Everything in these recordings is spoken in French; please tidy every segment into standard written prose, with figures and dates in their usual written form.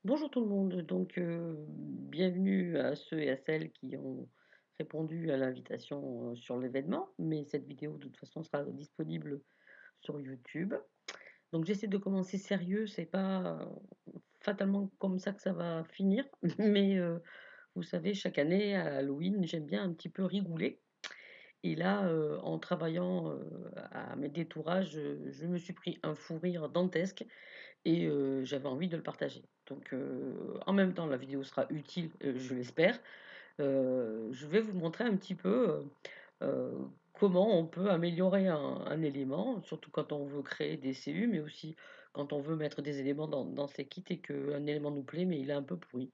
Bonjour tout le monde, bienvenue à ceux et à celles qui ont répondu à l'invitation sur l'événement, mais cette vidéo de toute façon sera disponible sur YouTube. Donc j'essaie de commencer sérieux, c'est pas fatalement comme ça que ça va finir, mais vous savez, chaque année à Halloween, j'aime bien un petit peu rigoler. Et là, en travaillant à mes détourages, je me suis pris un fou rire dantesque et j'avais envie de le partager. En même temps, la vidéo sera utile, je l'espère. Je vais vous montrer un petit peu, comment on peut améliorer un élément, surtout quand on veut créer des CU, mais aussi quand on veut mettre des éléments dans ses kits et qu'un élément nous plaît, mais il est un peu pourri.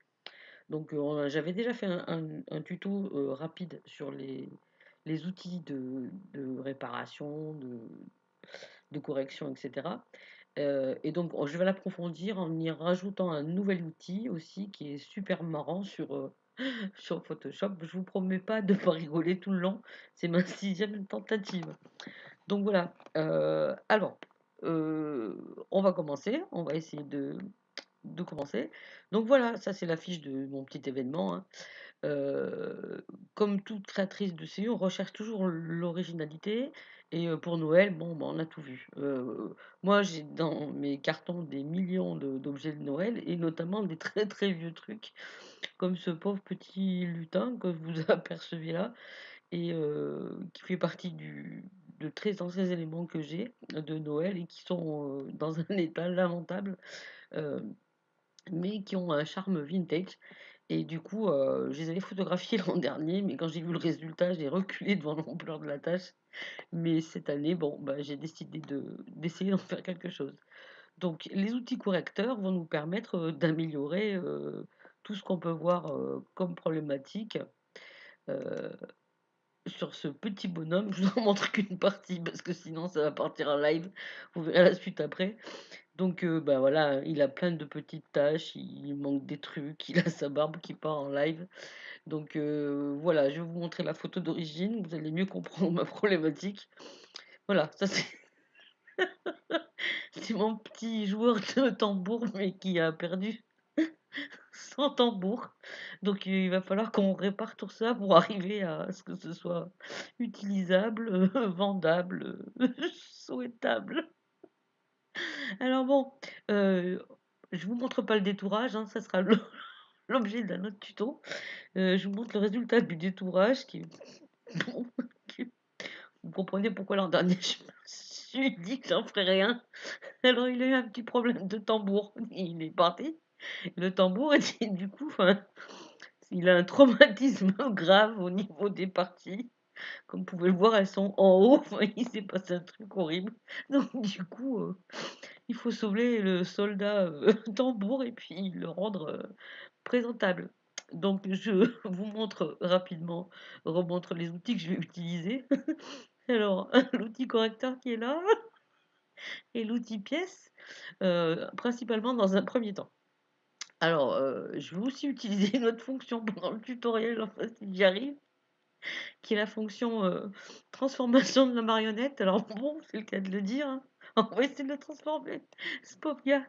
J'avais déjà fait un tuto, rapide sur les outils de réparation, de correction, etc. Je vais l'approfondir en y rajoutant un nouvel outil aussi qui est super marrant sur Photoshop. Je vous promets pas de pas rigoler tout le long, c'est ma sixième tentative. Donc voilà, on va commencer, on va essayer de commencer. Donc voilà, ça c'est l'affiche de mon petit événement, hein. Comme toute créatrice de série, on recherche toujours l'originalité et pour Noël, bon, bah, on a tout vu. Moi, j'ai dans mes cartons des millions d'objets de Noël et notamment des très, très vieux trucs, comme ce pauvre petit lutin que vous apercevez là et qui fait partie du de très anciens éléments que j'ai de Noël et qui sont, dans un état lamentable, heu, mais qui ont un charme vintage et du coup, je les avais photographiés l'an dernier, mais quand j'ai vu le résultat, j'ai reculé devant l'ampleur de la tâche. Mais cette année, bon, bah, j'ai décidé d'essayer d'en faire quelque chose. Donc les outils correcteurs vont nous permettre, d'améliorer, tout ce qu'on peut voir, comme problématique, heu, sur ce petit bonhomme. Je vous en montre qu'une partie parce que sinon ça va partir en live. Vous verrez la suite après. Bah, voilà, il a plein de petites taches, il manque des trucs, il a sa barbe qui part en live. Voilà, je vais vous montrer la photo d'origine, vous allez mieux comprendre ma problématique. Voilà, ça c'est c'est mon petit joueur de tambour, mais qui a perdu son tambour. Il va falloir qu'on répare tout ça pour arriver à ce que ce soit utilisable, vendable, souhaitable. Alors bon, heu, je vous montre pas le détourage, hein, ça sera l'objet d'un autre tuto. Je vous montre le résultat du détourage qui est bon, qui vous comprenez pourquoi l'an dernier je me suis dit que j'en ferais rien. Alors il a eu un petit problème de tambour, il est parti. Le tambour et du coup, enfin, il a un traumatisme grave au niveau des parties. Comme vous pouvez le voir, elles sont en haut, enfin, il s'est passé un truc horrible. Il faut sauver le soldat, tambour et puis le rendre, présentable. Donc je vous montre rapidement, remontre les outils que je vais utiliser. Alors, l'outil correcteur qui est là et l'outil pièce, principalement dans un premier temps. Je vais aussi utiliser une autre fonction pendant le tutoriel, enfin si j'y arrive, qui est la fonction, transformation de la marionnette. Alors bon, c'est le cas de le dire, hein, on va essayer de le transformer, ce pauvre gars.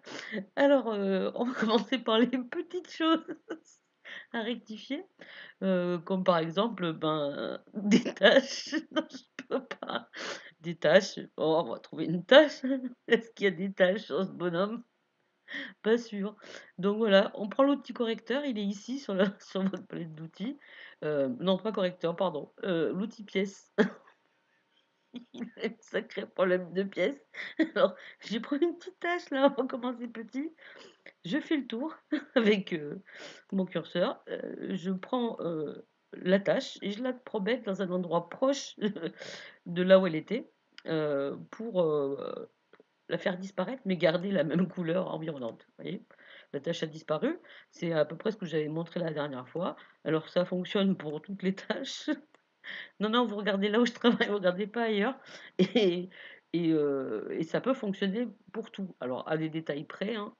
On va commencer par les petites choses à rectifier, comme par exemple, ben, des tâches. Non, je peux pas. Des tâches, oh, on va trouver une tâche. Est-ce qu'il y a des tâches sur ce bonhomme? Pas sûr. Donc voilà, on prend l'outil correcteur, il est ici sur la sur votre palette d'outils. Non, pas correcteur, pardon, l'outil pièce. Il a un sacré problème de pièce. Alors, j'ai pris une petite tâche là, on va commencer petit. Je fais le tour avec, mon curseur, je prends, la tâche et je la promets dans un endroit proche de là où elle était, pour, la faire disparaître, mais garder la même couleur environnante, vous voyez? La tache a disparu, c'est à peu près ce que j'avais montré la dernière fois. Alors ça fonctionne pour toutes les tâches. Non, non, vous regardez là où je travaille, vous regardez pas ailleurs et et ça peut fonctionner pour tout. Alors à des détails près, hein,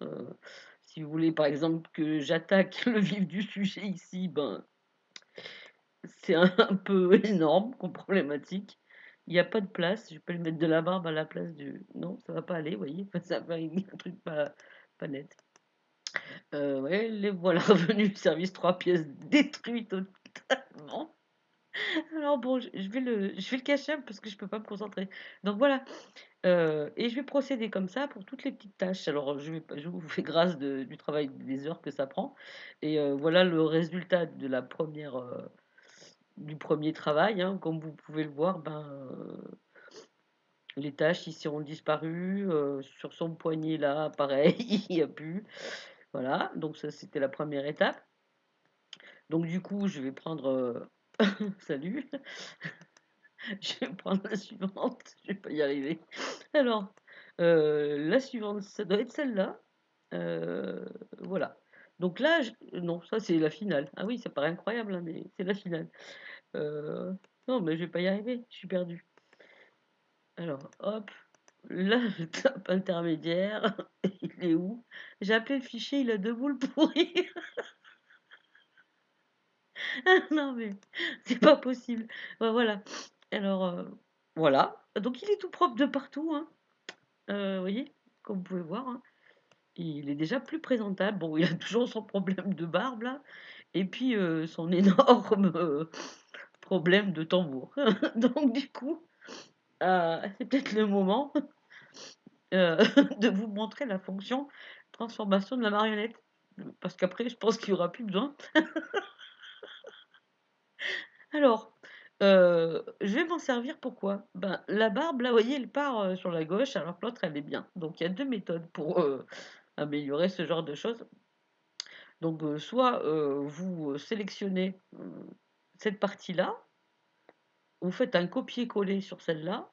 si vous voulez par exemple que j'attaque le vif du sujet ici, ben, c'est un peu énorme comme problématique. Il y a pas de place, je vais pas lui mettre de la barbe à la place du non, ça va pas aller, vous voyez? Enfin, ça va un truc pas net. Ouais, les voilà revenus, service 3 pièces détruit totalement. Alors bon, je vais le cacher un peu parce que je peux pas me concentrer. Donc voilà, et je vais procéder comme ça pour toutes les petites tâches. Alors je vous fais grâce du travail, des heures que ça prend et voilà le résultat de la première du premier travail, hein. Comme vous pouvez le voir, ben, les taches ici ont disparu, sur son poignet là, pareil, il y a plus. Voilà, donc ça c'était la première étape. Donc du coup, je vais prendre, salut, je vais prendre la suivante, je vais pas y arriver. Alors, la suivante, ça doit être celle-là. Voilà. Donc là, non, ça c'est la finale. Ah oui, ça paraît incroyable, hein, mais c'est la finale. Heu, non, mais je vais pas y arriver, je suis perdue. Alors, hop, là, l'étape intermédiaire, il est où? J'ai appelé le fichier, il a 2 boules pourries. Non, mais c'est pas possible. Bah, voilà. Alors, voilà. Donc il est tout propre de partout, hein. Vous voyez? Comme vous pouvez voir, hein. Il est déjà plus présentable. Bon, il a toujours son problème de barbe là et puis, son énorme, problème de tambour. Donc du coup, c'est peut-être le moment, heu, de vous montrer la fonction transformation de la marionnette. Parce qu'après je pense qu'il y aura plus besoin. Alors, je vais m'en servir pourquoi? Ben, la barbe là, vous voyez, elle part, sur la gauche alors que l'autre elle est bien. Donc il y a 2 méthodes pour, améliorer ce genre de choses. Donc, soit, vous, sélectionnez, cette partie-là, vous faites un copier-coller sur celle-là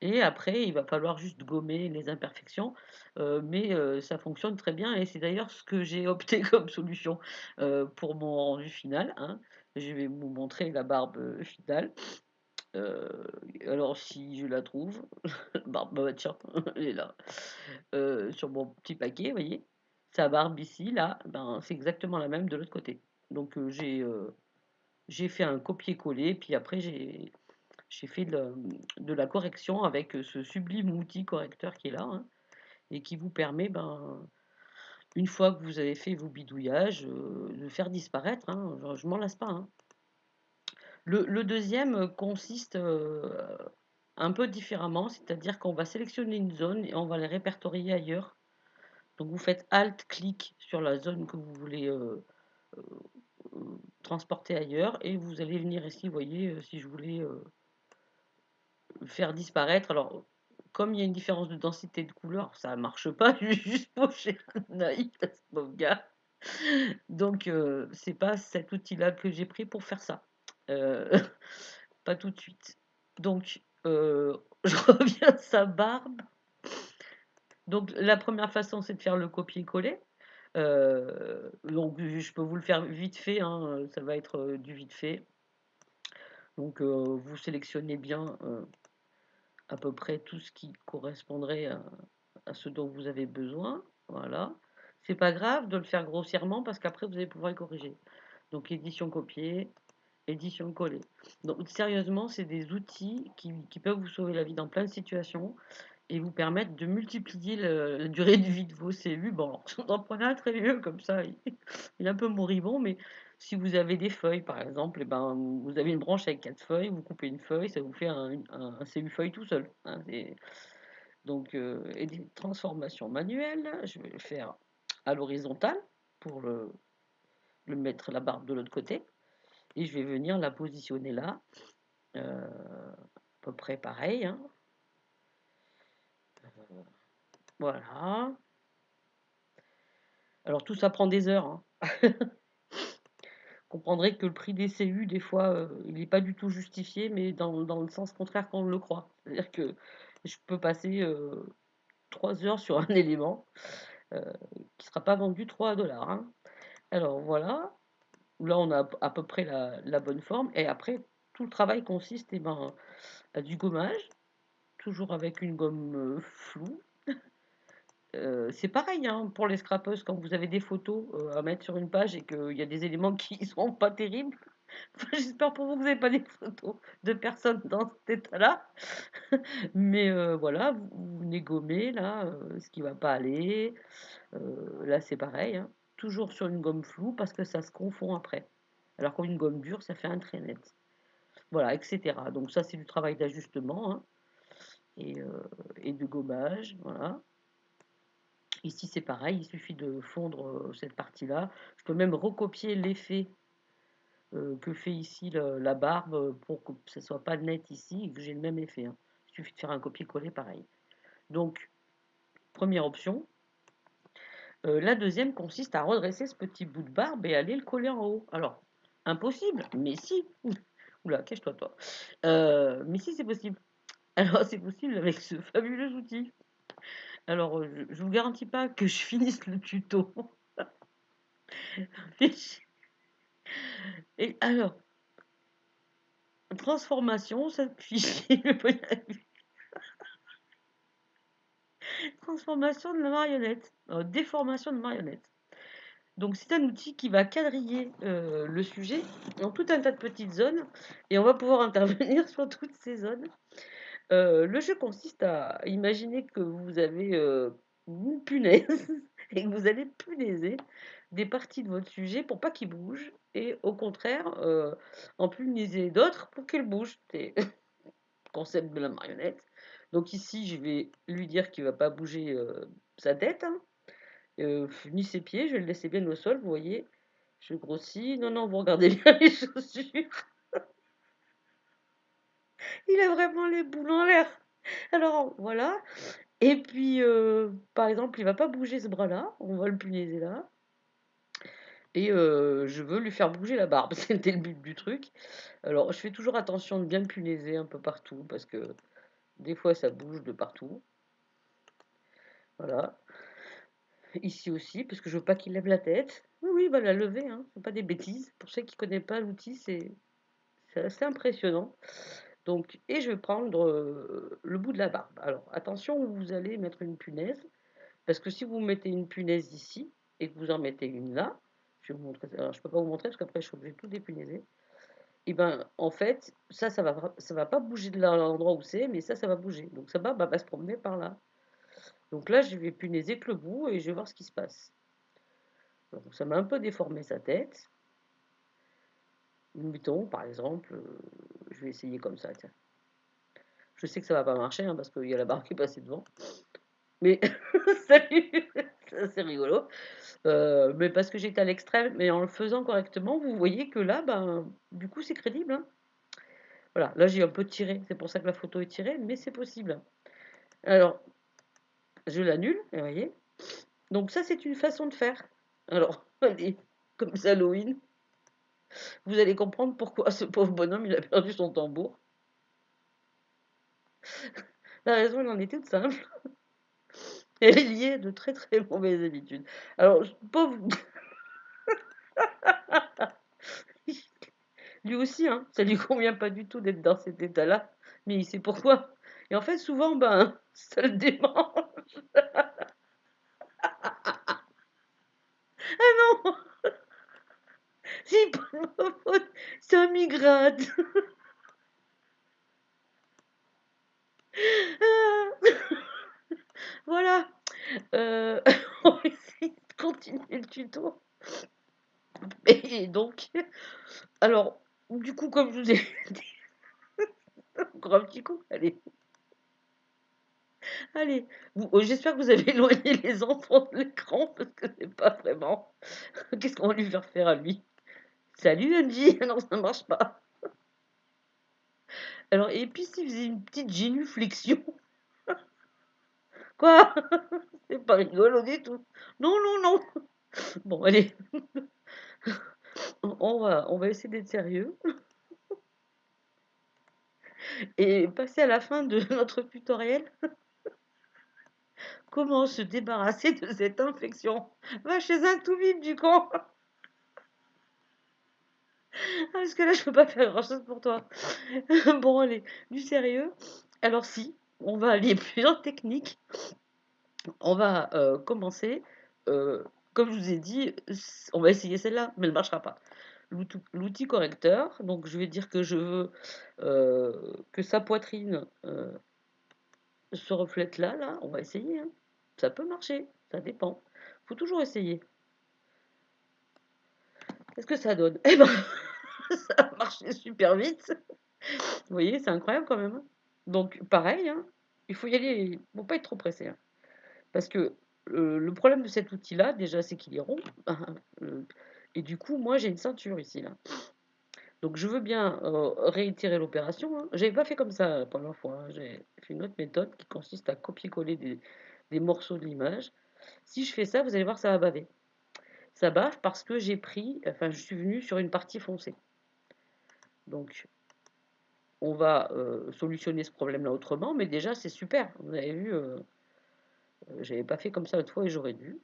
et après il va falloir juste gommer les imperfections, mais, ça fonctionne très bien et c'est d'ailleurs ce que j'ai opté comme solution, pour mon rendu final, hein. Je vais vous montrer la barbe, finale. Heu, alors si je la trouve, barbe, bah, tiens, elle est là, sur mon petit paquet, vous voyez? Sa barbe ici, là, ben, c'est exactement la même de l'autre côté. Donc j'ai fait un copier-coller, puis après j'ai fait de la correction avec, ce sublime outil correcteur qui est là, hein, et qui vous permet, ben, une fois que vous avez fait vos bidouillages, de faire disparaître, hein, je m'en lasse pas, hein. Le 2e, consiste, un peu différemment, c'est-à-dire qu'on va sélectionner une zone et on va les répertorier ailleurs. Donc vous faites alt clic sur la zone que vous voulez, heu transporter ailleurs et vous allez venir ici, vous voyez, si je voulais, faire disparaître alors, comme il y a une différence de densité de couleur, ça marche pas, j'ai juste poché un œil à ce pauvre gars. Donc c'est pas cet outil-là que j'ai pris pour faire ça. Heu, pas tout de suite. Donc je reviens à sa barbe. Donc la première façon, c'est de faire le copier-coller. Donc je peux vous le faire vite fait, hein, ça va être, du vite fait. Donc vous sélectionnez bien, à peu près tout ce qui correspondrait à ce dont vous avez besoin. Voilà. C'est pas grave de le faire grossièrement parce qu'après vous allez pouvoir le corriger. Donc édition copier, édition coller. Donc sérieusement, c'est des outils qui peuvent vous sauver la vie dans plein de situations et vous permettre de multiplier la durée de vie de vos cellules. Bon, alors, en prenez un très vieux comme ça, il est un peu moribond, mais si vous avez des feuilles, par exemple, et ben, vous avez une branche avec 4 feuilles, vous coupez une feuille, ça vous fait un CU-feuille tout seul, hein. Donc, et des transformations manuelles, je vais le faire à l'horizontale pour le mettre la barbe de l'autre côté, et je vais venir la positionner là, à peu près pareil, hein. Voilà. Alors tout ça prend des heures, hein. Comprendrez que le prix des CU, des fois, il est pas du tout justifié, mais dans le sens contraire qu'on le croit. C'est-à-dire que je peux passer, 3 heures sur un élément, heu, qui sera pas vendu 3 $, hein. Alors voilà, là on a à peu près la bonne forme et après tout le travail consiste, et ben, à du gommage, toujours avec une gomme, floue. C'est pareil, hein, pour les scrapeuses quand vous avez des photos, à mettre sur une page et qu'il y a des éléments qui sont pas terribles. Enfin, j'espère pour vous que vous avez pas des photos de personnes dans cet état-là. Mais voilà, vous venez gommer là, ce qui va pas aller. Là, c'est pareil, hein. toujours sur une gomme floue parce que ça se confond après. Alors qu'une gomme dure, ça fait un trait net. Voilà, etc. Donc ça, c'est du travail d'ajustement, hein, et, euh, et de gommage. Voilà. Ici, c'est pareil, il suffit de fondre cette partie-là. Je peux même recopier l'effet que fait ici la barbe pour que ce ne soit pas net ici et que j'ai le même effet, hein. Il suffit de faire un copier-coller pareil. Donc, première option. La deuxième consiste à redresser ce petit bout de barbe et aller le coller en haut. Alors, impossible, mais si. Oula, cache-toi, toi. Mais si, c'est possible. Alors, c'est possible avec ce fabuleux outil. Alors, je vous garantis pas que je finisse le tuto. Et alors, transformation, ça fichier, transformation de la marionnette, déformation de marionnette. Donc c'est un outil qui va quadriller le sujet dans tout un tas de petites zones et on va pouvoir intervenir sur toutes ces zones. Le jeu consiste à imaginer que vous avez une punaise et que vous allez punaiser des parties de votre sujet pour pas qu'il bouge et au contraire en punaiser d'autres pour qu'il bouge. C'est le concept de la marionnette. Donc ici je vais lui dire qu'il va pas bouger sa tête, hein, ni ses pieds, je vais le laisser bien au sol, vous voyez. Je grossis. Non, non, vous regardez bien les chaussures. Il a vraiment les boules en l'air. Alors, voilà. Et puis, par exemple, il va pas bouger ce bras-là. On va le punaiser là. Et je veux lui faire bouger la barbe. C'était le but du truc. Alors, je fais toujours attention de bien le punaiser un peu partout parce que des fois, ça bouge de partout. Voilà. Ici aussi, parce que je veux pas qu'il lève la tête. Oui, oui, il va la lever, hein. C'est pas des bêtises. Pour ceux qui connaissent pas l'outil, c'est assez impressionnant. Donc, et je vais prendre le bout de la barbe. Alors, attention où vous allez mettre une punaise, parce que si vous mettez une punaise ici et que vous en mettez une là, je vais vous montrer. Alors, je peux pas vous montrer parce qu'après je suis obligée de tout dépunaiser. Et ben, en fait, ça va pas bouger de l'endroit où c'est, mais ça va bouger. Donc, ça va se promener par là. Donc là, je vais punaiser que le bout et je vais voir ce qui se passe. Donc, ça m'a un peu déformé sa tête. Mettons, par exemple, je vais essayer comme ça, tiens. Je sais que ça va pas marcher hein, parce qu'il y a la barre qui est passée devant. Mais salut, c'est rigolo. Mais parce que j'étais à l'extrême, mais en le faisant correctement, vous voyez que là, ben, du coup, c'est crédible, hein. Voilà, là j'ai un peu tiré, c'est pour ça que la photo est tirée, mais c'est possible. Alors, je l'annule, vous voyez. Donc ça, c'est une façon de faire. Alors, allez, comme c'est Halloween, vous allez comprendre pourquoi ce pauvre bonhomme, il a perdu son tambour. La raison, elle en est toute simple. Elle est liée à de très très mauvaises habitudes. Alors, pauvre... Lui aussi, hein, ça lui convient pas du tout d'être dans cet état-là, mais il sait pourquoi. Et en fait, souvent, ben, ça le démange. Ah non, c'est pas de ma faute, c'est un migrade. Ah, voilà, euh, on va essayer de continuer le tuto. Et donc, alors, du coup, comme je vous ai dit, encore un petit coup, allez, allez. J'espère que vous avez éloigné les enfants de l'écran parce que c'est pas vraiment. Qu'est-ce qu'on va lui faire faire à lui? Salut Angie! Non, ça marche pas. Alors, et puis s'il faisait une petite génuflexion? Quoi? C'est pas rigolo du tout. Non, non, non. Bon, allez, on va essayer d'être sérieux et passer à la fin de notre tutoriel. Comment se débarrasser de cette infection? Va chez un toubib du camp. Parce que là, je peux pas faire grand-chose pour toi. Bon, allez, du sérieux. Alors si, on va aller plus en technique. On va commencer. euh, Comme je vous ai dit, on va essayer celle-là, mais elle ne marchera pas. L'outil correcteur, donc je vais dire que je veux que sa poitrine se reflète là, là. On va essayer, hein. Ça peut marcher, ça dépend. Faut toujours essayer. Qu'est-ce que ça donne? Eh ben, ça a marché super vite. Vous voyez, c'est incroyable quand même, hein. Donc pareil, hein, il faut y aller, faut pas être trop pressé, hein. Parce que, le problème de cet outil-là, déjà, c'est qu'il est rond, heu et du coup, moi, j'ai une ceinture ici, là. Donc je veux bien, réitérer l'opération, hein. J'avais pas fait comme ça la première fois, hein. J'ai fait une autre méthode qui consiste à copier-coller des morceaux de l'image. Si je fais ça, vous allez voir, ça va baver. Ça bave parce que je suis venue sur une partie foncée. Donc on va, solutionner ce problème-là autrement, mais déjà c'est super. Vous avez vu, j'avais pas fait comme ça l'autre fois et j'aurais dû.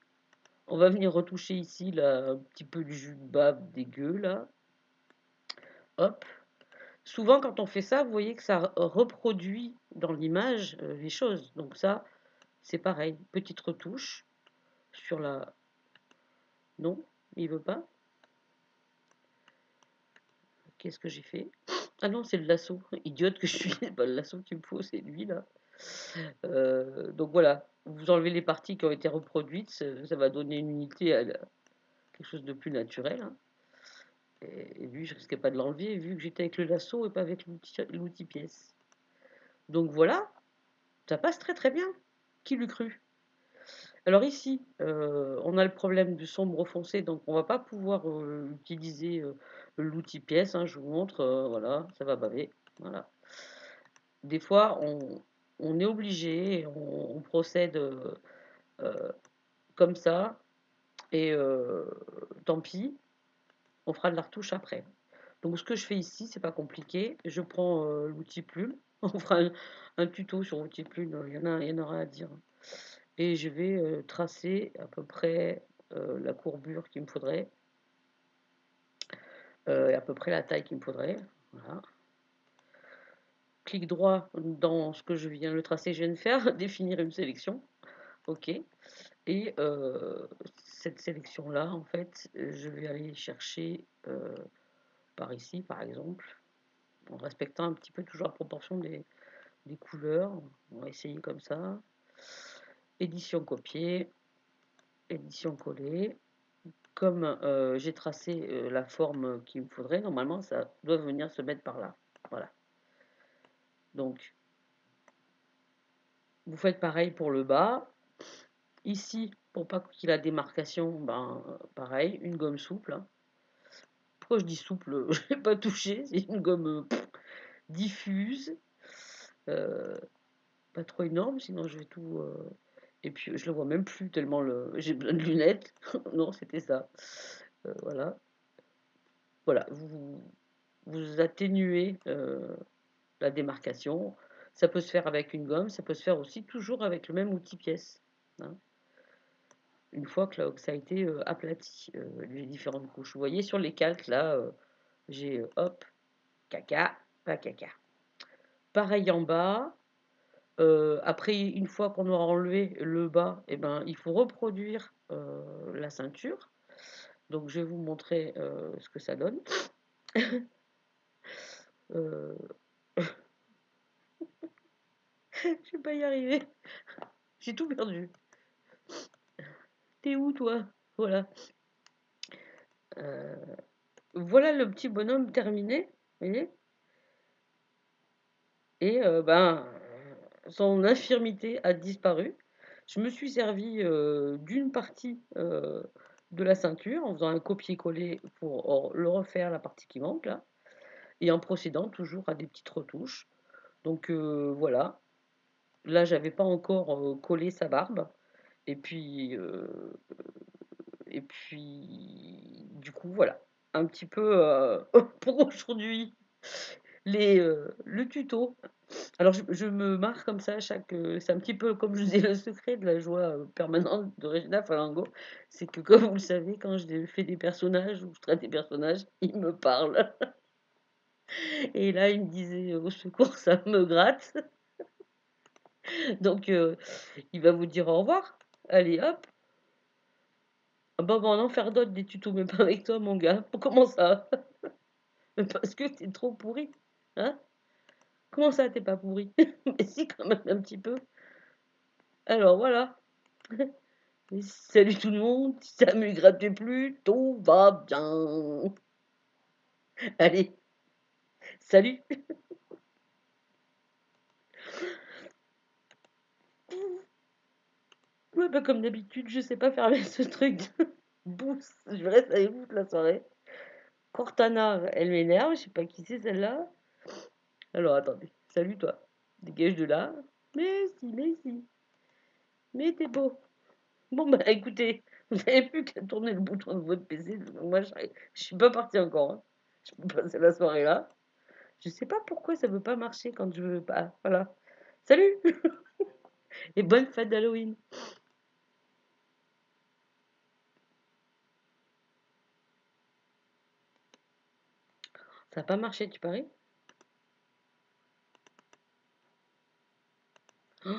On va venir retoucher ici là, un petit peu du jus de bave dégueu là, hop. Souvent quand on fait ça, vous voyez que ça reproduit dans l'image, les choses. Donc ça, c'est pareil, petite retouche sur la non, il veut pas? Qu'est-ce que j'ai fait? Ah non, c'est le lasso, idiote que je suis, c'est pas le lasso qu'il me faut, c'est lui là. Donc voilà, vous enlevez les parties qui ont été reproduites, ça va donner une unité à quelque chose de plus naturel, hein. Et lui, je risquais pas de l'enlever vu que j'étais avec le lasso et pas avec l'outil pièce. Donc voilà, ça passe très très bien. Qui l'eût cru? Alors ici, on a le problème du sombre foncé, donc on va pas pouvoir utiliser l'outil pièce, hein, je vous montre, voilà, ça va baver. Voilà. Des fois, on est obligé, on procède comme ça, et tant pis, on fera de la retouche après. Donc ce que je fais ici, c'est pas compliqué, je prends l'outil plume, on fera un tuto sur l'outil plume, il y en aura à dire. Et je vais tracer à peu près la courbure qu'il me faudrait, et à peu près la taille qu'il me faudrait. Voilà. Clic droit dans ce que je viens de tracer, je viens de faire, définir une sélection. OK. Et cette sélection-là, en fait, je vais aller chercher par ici, par exemple, en respectant un petit peu toujours la proportion des couleurs. On va essayer comme ça. Édition copier, édition coller. Comme j'ai tracé la forme qu'il me faudrait, normalement, ça doit venir se mettre par là. Voilà. Donc, vous faites pareil pour le bas. Ici, pour pas qu'il y ait la démarcation, ben, pareil, une gomme souple, hein. Pourquoi je dis souple? Je n'ai pas touché, c'est une gomme diffuse, euh, pas trop énorme, sinon je vais tout. Et puis je le vois même plus tellement j'ai besoin de lunettes. Non, c'était ça. Voilà. Voilà, vous atténuez la démarcation. Ça peut se faire avec une gomme, ça peut se faire aussi toujours avec le même outil pièce, hein. Une fois que ça a été aplati, les différentes couches. Vous voyez sur les calques là, j'ai hop, caca, pas caca. Pareil en bas. Après, une fois qu'on aura enlevé le bas, eh ben, il faut reproduire la ceinture. Donc, je vais vous montrer ce que ça donne. Euh, je vais pas y arriver. J'ai tout perdu. T'es où, toi? Voilà. Euh, voilà le petit bonhomme terminé. Vous voyez? Et ben, son infirmité a disparu. Je me suis servi d'une partie de la ceinture en faisant un copier-coller pour le refaire la partie qui manque là, et en procédant toujours à des petites retouches. Donc voilà. Là, j'avais pas encore collé sa barbe. Et puis, du coup, voilà. Un petit peu pour aujourd'hui le tuto. Alors je me marre comme ça c'est un petit peu comme je disais le secret de la joie permanente de Regina Falango, c'est que comme vous le savez, quand je fais des personnages ou je traite des personnages, ils me parlent. Et là, il me disait au secours, ça me gratte. Donc il va vous dire au revoir. Allez hop. Ah bah, on va en faire d'autres des tutos, mais pas avec toi, mon gars. Comment ça? Parce que t'es trop pourri. Hein? Comment ça, t'es pas pourri? Mais si, quand même, un petit peu. Alors voilà. Et salut tout le monde, si ça me gratte plus, tout va bien. Allez, salut. Ouais, bah comme d'habitude, je sais pas fermer ce truc de boost. Je reste avec vous toute la soirée. Cortana, elle m'énerve, je sais pas qui c'est celle-là. Alors attendez, salut toi. Dégage de là. Mais si, mais t'es beau. Bon bah écoutez, vous avez plus qu'à tourner le bouton de votre PC. Moi je suis pas partie encore, hein. Je peux passer la soirée là. Je sais pas pourquoi ça veut pas marcher quand je veux pas. Voilà. Salut et bonne fête d'Halloween. Ça a pas marché, tu paries? Oh,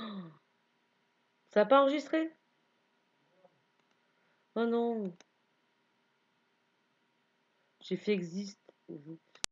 ça a pas enregistré? Oh non, j'ai fait existe.